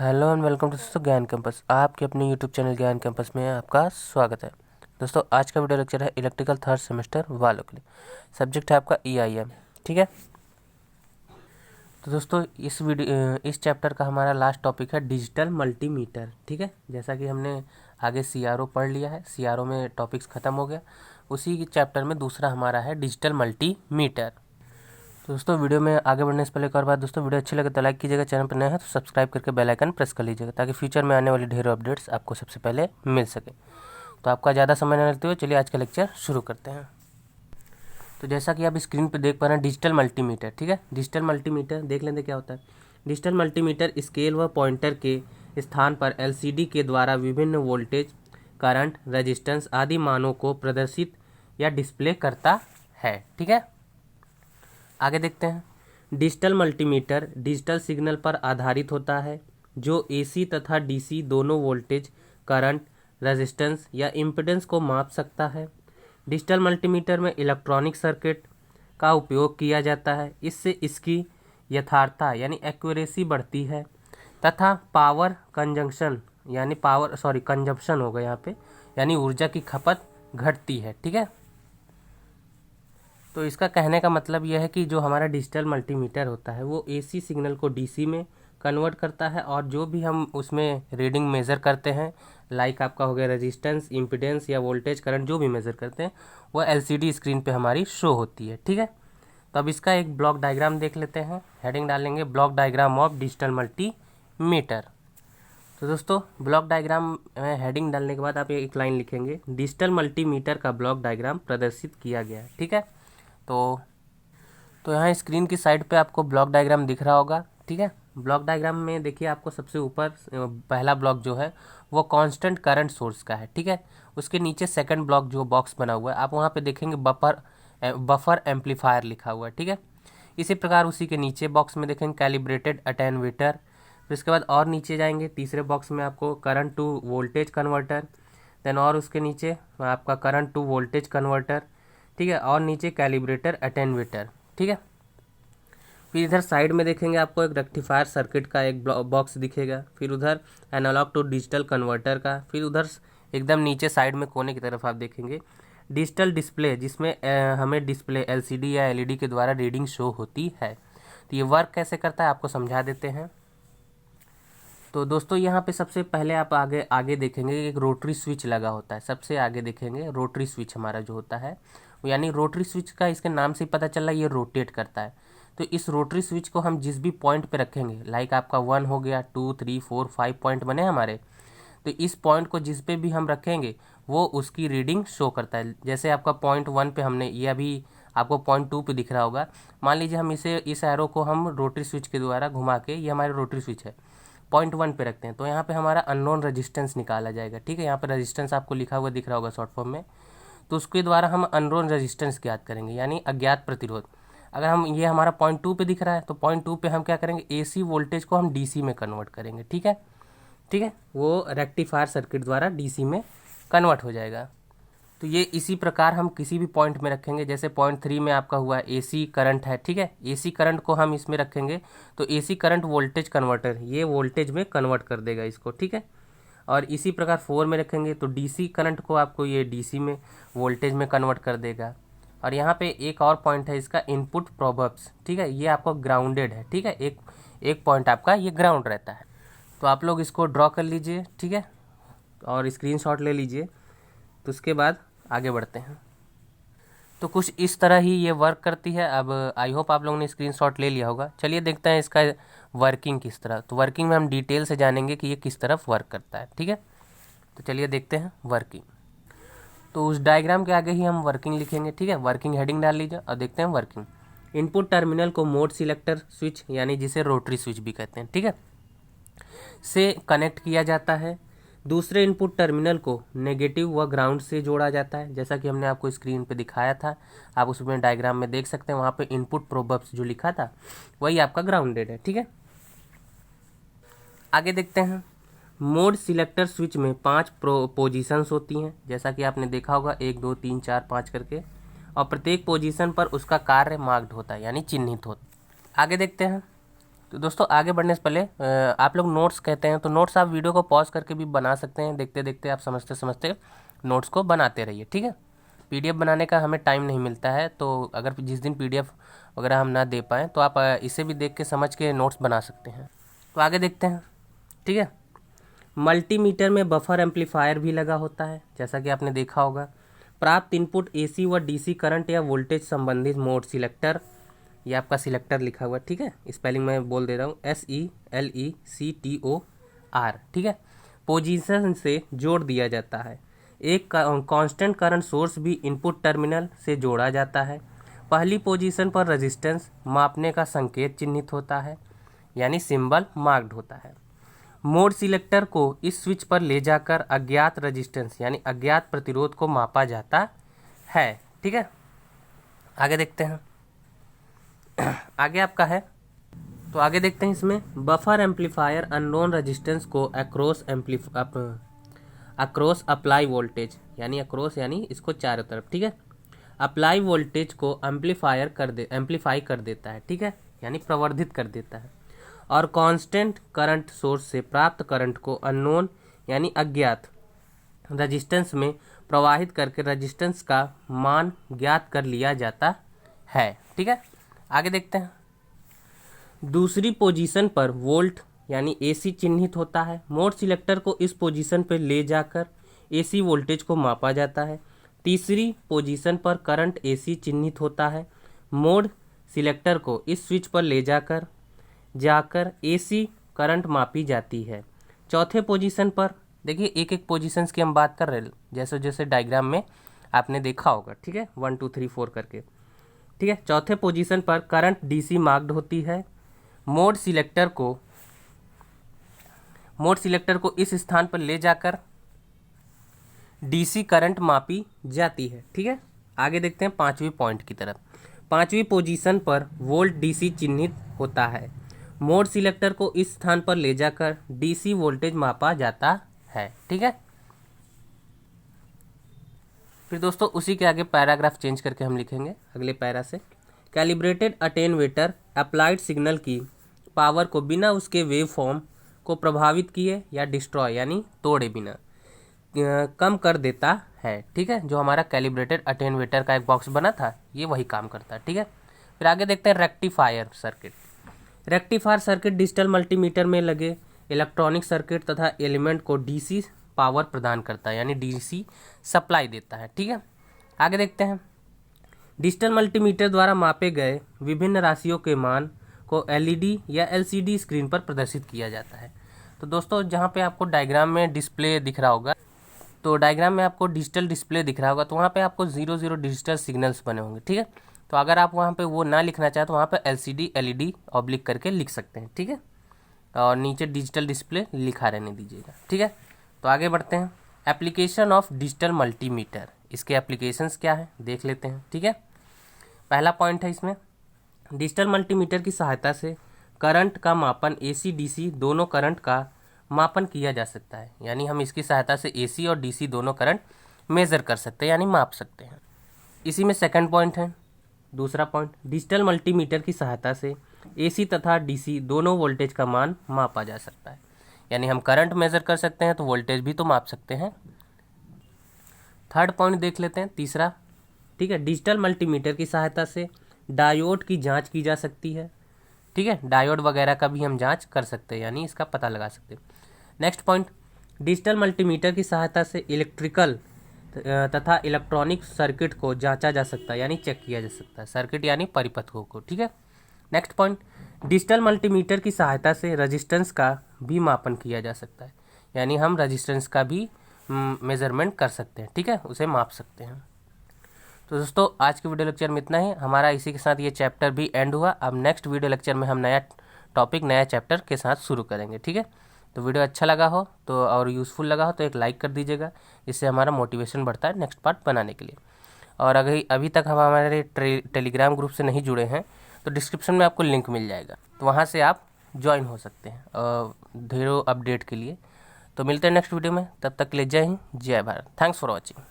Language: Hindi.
हेलो एंड वेलकम टू दोस्तों ज्ञान कैंपस। आपके अपने यूट्यूब चैनल ज्ञान कैंपस में आपका स्वागत है। दोस्तों आज का वीडियो लेक्चर है इलेक्ट्रिकल थर्ड सेमेस्टर वालों के लिए। सब्जेक्ट है आपका EIM। ठीक है। तो दोस्तों इस चैप्टर का हमारा लास्ट टॉपिक है डिजिटल मल्टीमीटर। ठीक है। जैसा कि हमने आगे CRO पढ़ लिया है, CRO में टॉपिक्स ख़त्म हो गया, उसी चैप्टर में दूसरा हमारा है डिजिटल मल्टीमीटर। तो दोस्तों वीडियो में आगे बढ़ने से पहले एक और बात, दोस्तों वीडियो अच्छी लगे तो लाइक कीजिएगा, चैनल पर नए हैं तो सब्सक्राइब करके बेल आइकन प्रेस कर लीजिएगा ताकि फ्यूचर में आने वाली ढेरों अपडेट्स आपको सबसे पहले मिल सके। तो आपका ज़्यादा समय न लेते हुए चलिए आज का लेक्चर शुरू करते हैं। तो जैसा कि आप स्क्रीन पर देख पा रहे हैं डिजिटल मल्टीमीटर। ठीक है। डिजिटल मल्टीमीटर देख लेंगे क्या होता है। डिजिटल मल्टीमीटर स्केल व पॉइंटर के स्थान पर LCD के द्वारा विभिन्न वोल्टेज, करंट, रेजिस्टेंस आदि मानों को प्रदर्शित या डिस्प्ले करता है। ठीक है। आगे देखते हैं। डिजिटल मल्टीमीटर डिजिटल सिग्नल पर आधारित होता है जो AC तथा DC दोनों वोल्टेज, करंट, रेजिस्टेंस या इम्पीडेंस को माप सकता है। डिजिटल मल्टीमीटर में इलेक्ट्रॉनिक सर्किट का उपयोग किया जाता है। इससे इसकी यथार्थता यानी एक्यूरेसी बढ़ती है तथा पावर कंजम्पशन होगा यहाँ पे, यानी ऊर्जा की खपत घटती है। ठीक है। तो इसका कहने का मतलब यह है कि जो हमारा डिजिटल मल्टीमीटर होता है वो AC सिग्नल को DC में कन्वर्ट करता है और जो भी हम उसमें रीडिंग मेज़र करते हैं, लाइक आपका हो गया रेजिस्टेंस, इम्पीडेंस या वोल्टेज, करंट, जो भी मेज़र करते हैं वह LCD स्क्रीन पे हमारी शो होती है। ठीक है। तो अब इसका एक ब्लॉक डायग्राम देख लेते हैं। हेडिंग डालेंगे block diagram of digital multimeter. तो दोस्तों ब्लॉक डायग्राम में हेडिंग डालने के बाद आप एक लाइन लिखेंगे, डिजिटल मल्टीमीटर का ब्लॉक डायग्राम प्रदर्शित किया गया है। ठीक है। तो यहाँ स्क्रीन की साइड पे आपको ब्लॉक डायग्राम दिख रहा होगा। ठीक है। ब्लॉक डायग्राम में देखिए आपको सबसे ऊपर पहला ब्लॉक जो है वो कांस्टेंट करंट सोर्स का है। ठीक है। उसके नीचे सेकंड ब्लॉक जो बॉक्स बना हुआ है आप वहाँ पे देखेंगे बफर एम्पलीफायर लिखा हुआ है। ठीक है। इसी प्रकार उसी के नीचे बॉक्स में देखेंगे कैलिब्रेटेड अटेन्यूएटर। फिर इसके बाद और नीचे जाएंगे तीसरे बॉक्स में आपको current to voltage converter, then और उसके नीचे आपका करंट टू वोल्टेज कन्वर्टर। ठीक है। और नीचे कैलिब्रेटर अटेन्यूएटर। ठीक है। फिर इधर साइड में देखेंगे आपको एक रेक्टिफायर सर्किट का एक बॉक्स दिखेगा, फिर उधर एनालॉग टू डिजिटल कन्वर्टर का, फिर उधर एकदम नीचे साइड में कोने की तरफ आप देखेंगे डिजिटल डिस्प्ले जिसमें हमें डिस्प्ले LCD या LED के द्वारा रीडिंग शो होती है। तो ये वर्क कैसे करता है आपको समझा देते हैं। तो दोस्तों यहाँ पे सबसे पहले आप आगे आगे देखेंगे एक रोटरी स्विच लगा होता है। सबसे आगे देखेंगे रोटरी स्विच हमारा जो होता है, यानी रोटरी स्विच का इसके नाम से ही पता चल रहा है ये रोटेट करता है। तो इस रोटरी स्विच को हम जिस भी पॉइंट पे रखेंगे, लाइक आपका 1 हो गया, 2, 3, 4, 5 पॉइंट बने हमारे, तो इस पॉइंट को जिस पे भी हम रखेंगे वो उसकी रीडिंग शो करता है। जैसे आपका पॉइंट 1 पे हमने, ये अभी आपको पॉइंट 2 पे दिख रहा होगा, मान लीजिए हम इस एरो को हम रोटरी स्विच के द्वारा घुमा के, ये हमारे रोटरी स्विच है, पॉइंट 1 पे रखते हैं तो यहाँ पे हमारा अननोन रेजिस्टेंस निकाला जाएगा। ठीक है। यहाँ पे रेजिस्टेंस आपको लिखा हुआ दिख रहा होगा शॉर्ट फॉर्म में, तो उसके द्वारा हम अननोन रेजिस्टेंस ज्ञात करेंगे यानी अज्ञात प्रतिरोध। अगर हम, ये हमारा पॉइंट 2 पे दिख रहा है तो पॉइंट 2 पे हम क्या करेंगे, AC वोल्टेज को हम DC में कन्वर्ट करेंगे। ठीक है। ठीक है। वो रेक्टिफायर सर्किट द्वारा DC में कन्वर्ट हो जाएगा। तो ये इसी प्रकार हम किसी भी पॉइंट में रखेंगे। जैसे पॉइंट 3 में आपका हुआ AC करंट है। ठीक है। AC करंट को हम इसमें रखेंगे तो AC करंट वोल्टेज कन्वर्टर ये वोल्टेज में कन्वर्ट कर देगा इसको। ठीक है। और इसी प्रकार 4 में रखेंगे तो DC करंट को आपको ये DC में वोल्टेज में कन्वर्ट कर देगा। और यहाँ पे एक और पॉइंट है इसका इनपुट प्रोबब्स। ठीक है। ये आपको ग्राउंडेड है। ठीक है। एक पॉइंट आपका ये ग्राउंड रहता है। तो आप लोग इसको ड्रॉ कर लीजिए। ठीक है। और स्क्रीनशॉट ले लीजिए। तो उसके बाद आगे बढ़ते हैं। तो कुछ इस तरह ही ये वर्क करती है। अब आई होप आप लोगों ने स्क्रीनशॉट ले लिया होगा। चलिए देखते हैं इसका वर्किंग किस तरह। तो वर्किंग में हम डिटेल से जानेंगे कि ये किस तरफ वर्क करता है। ठीक है। तो चलिए देखते हैं वर्किंग। तो उस डायग्राम के आगे ही हम वर्किंग लिखेंगे। ठीक है। वर्किंग हेडिंग डाल लीजिए और देखते हैं वर्किंग। इनपुट टर्मिनल को मोड सिलेक्टर स्विच यानी जिसे रोटरी स्विच भी कहते हैं, ठीक है, से कनेक्ट किया जाता है। दूसरे इनपुट टर्मिनल को नेगेटिव व ग्राउंड से जोड़ा जाता है, जैसा कि हमने आपको स्क्रीन पे दिखाया था। आप उसमें डायग्राम में देख सकते हैं, वहाँ पे इनपुट प्रोबब्स जो लिखा था वही आपका ग्राउंडेड है। ठीक है। आगे देखते हैं। मोड सिलेक्टर स्विच में 5 पोजीशंस होती हैं, जैसा कि आपने देखा होगा 1 2 3 4 5 करके, और प्रत्येक पोजीशन पर उसका कार्य मार्क्ड होता है यानी चिन्हित होता है। आगे देखते हैं। तो दोस्तों आगे बढ़ने से पहले आप लोग नोट्स कहते हैं, तो नोट्स आप वीडियो को पॉज करके भी बना सकते हैं, देखते देखते आप समझते समझते नोट्स को बनाते रहिए, ठीक है। पीडीएफ बनाने का हमें टाइम नहीं मिलता है, तो अगर जिस दिन पीडीएफ वगैरह हम ना दे पाएँ तो आप इसे भी देख के समझ के नोट्स बना सकते हैं। तो आगे देखते हैं, ठीक है। मल्टीमीटर में बफर एम्पलीफायर भी लगा होता है, जैसा कि आपने देखा होगा। प्राप्त इनपुट एसी व डीसी करंट या वोल्टेज संबंधित मोड सिलेक्टर, ये आपका सिलेक्टर लिखा हुआ है, ठीक है। स्पेलिंग मैं बोल दे रहा हूँ, SELECTOR, ठीक है। पोजीशन से जोड़ दिया जाता है। एक कांस्टेंट करंट सोर्स भी इनपुट टर्मिनल से जोड़ा जाता है। पहली पोजीशन पर रेजिस्टेंस मापने का संकेत चिन्हित होता है, यानी सिंबल मार्क्ड होता है। मोड सिलेक्टर को इस स्विच पर ले जाकर अज्ञात रेजिस्टेंस यानी अज्ञात प्रतिरोध को मापा जाता है, ठीक है। आगे देखते हैं, आगे आपका है, तो आगे देखते हैं इसमें बफर एम्पलीफायर अननोन रेजिस्टेंस को अक्रॉस अप्लाई वोल्टेज, यानी अक्रॉस यानी इसको चारों तरफ, ठीक है। अप्लाई वोल्टेज को एम्पलीफाई कर देता है, ठीक है, यानी प्रवर्धित कर देता है। और कांस्टेंट करंट सोर्स से प्राप्त करंट को अननोन यानी अज्ञात रेजिस्टेंस में प्रवाहित करके रेजिस्टेंस का मान ज्ञात कर लिया जाता है, ठीक है। आगे देखते हैं, दूसरी पोजीशन पर वोल्ट यानी एसी चिन्हित होता है। मोड सिलेक्टर को इस पोजीशन पर ले जाकर एसी वोल्टेज को मापा जाता है। तीसरी पोजीशन पर करंट एसी चिन्हित होता है। मोड सिलेक्टर को इस स्विच पर ले जाकर एसी करंट मापी जाती है। चौथे पोजीशन पर देखिए, एक एक पोजीशंस की हम बात कर रहे हैं, जैसे जैसे डायग्राम में आपने देखा होगा, ठीक है, 1 2 3 4 करके, ठीक है। चौथे पोजीशन पर करंट डीसी मार्क्ड होती है। मोड सिलेक्टर को इस स्थान पर ले जाकर डीसी करंट मापी जाती है, ठीक है। आगे देखते हैं पांचवी पॉइंट की तरफ। पांचवी पोजीशन पर वोल्ट डीसी चिन्हित होता है। मोड सिलेक्टर को इस स्थान पर ले जाकर डीसी वोल्टेज मापा जाता है, ठीक है। फिर दोस्तों उसी के आगे पैराग्राफ चेंज करके हम लिखेंगे अगले पैरा से। कैलिब्रेटेड अटेन्यूएटर अप्लाइड सिग्नल की पावर को बिना उसके वेव फॉर्म को प्रभावित किए या डिस्ट्रॉय यानी तोड़े बिना कम कर देता है, ठीक है। जो हमारा कैलिब्रेटेड अटेन्यूएटर का एक बॉक्स बना था, ये वही काम करता है, ठीक है। फिर आगे देखते हैं rectifier circuit. Rectifier circuit digital multimeter में लगे इलेक्ट्रॉनिक सर्किट तथा एलिमेंट को डीसी पावर प्रदान करता है, यानी डीसी सप्लाई देता है, ठीक है। आगे देखते हैं, डिजिटल मल्टीमीटर द्वारा मापे गए विभिन्न राशियों के मान को एलईडी या एलसीडी स्क्रीन पर प्रदर्शित किया जाता है। तो दोस्तों जहाँ पे आपको डायग्राम में डिस्प्ले दिख रहा होगा, तो डायग्राम में आपको डिजिटल डिस्प्ले दिख रहा होगा, तो वहाँ पे आपको 0 डिजिटल सिग्नल्स बने होंगे, ठीक है। तो अगर आप वहाँ पे वो ना लिखना चाहें तो वहाँ पे एलसीडी एलईडी ऑब्लिक करके लिख सकते हैं, ठीक है। और नीचे डिजिटल डिस्प्ले लिखा रहने दीजिएगा, ठीक है। तो आगे बढ़ते हैं, एप्लीकेशन ऑफ डिजिटल मल्टीमीटर, इसके एप्लीकेशंस क्या है देख लेते हैं, ठीक है। पहला पॉइंट है इसमें, डिजिटल मल्टीमीटर की सहायता से करंट का मापन एसी डीसी दोनों करंट का मापन किया जा सकता है, यानी हम इसकी सहायता से एसी और डीसी दोनों करंट मेज़र कर सकते हैं, यानी माप सकते हैं। इसी में सेकंड पॉइंट है, दूसरा पॉइंट, डिजिटल मल्टीमीटर की सहायता से एसी तथा डीसी दोनों वोल्टेज का मान मापा जा सकता है, यानी हम करंट मेज़र कर सकते हैं तो वोल्टेज भी तो माप सकते हैं। थर्ड पॉइंट देख लेते हैं, तीसरा, ठीक है, डिजिटल मल्टीमीटर की सहायता से डायोड की जांच की जा सकती है, ठीक है। डायोड वगैरह का भी हम जांच कर सकते हैं, यानी इसका पता लगा सकते हैं। नेक्स्ट पॉइंट, डिजिटल मल्टीमीटर की सहायता से इलेक्ट्रिकल तथा इलेक्ट्रॉनिक सर्किट को जांचा जा सकता है, यानी चेक किया जा सकता है, सर्किट यानी परिपथों को, ठीक है। नेक्स्ट पॉइंट, डिजिटल मल्टीमीटर की सहायता से रेजिस्टेंस का भी मापन किया जा सकता है, यानी हम रेजिस्टेंस का भी मेजरमेंट कर सकते हैं, ठीक है, उसे माप सकते हैं। तो दोस्तों आज के वीडियो लेक्चर में इतना ही, हमारा इसी के साथ ये चैप्टर भी एंड हुआ। अब नेक्स्ट वीडियो लेक्चर में हम नया टॉपिक नया चैप्टर के साथ शुरू करेंगे, ठीक है। तो वीडियो अच्छा लगा हो तो और यूज़फुल लगा हो तो एक लाइक कर दीजिएगा, इससे हमारा मोटिवेशन बढ़ता है नेक्स्ट पार्ट बनाने के लिए। और अगर अभी तक हम हमारे टेलीग्राम ग्रुप से नहीं जुड़े हैं तो डिस्क्रिप्शन में आपको लिंक मिल जाएगा, तो वहाँ से आप ज्वाइन हो सकते हैं ढेरों अपडेट के लिए। तो मिलते हैं नेक्स्ट वीडियो में, तब तक के लिए जय हिंद जय भारत, थैंक्स फॉर वॉचिंग।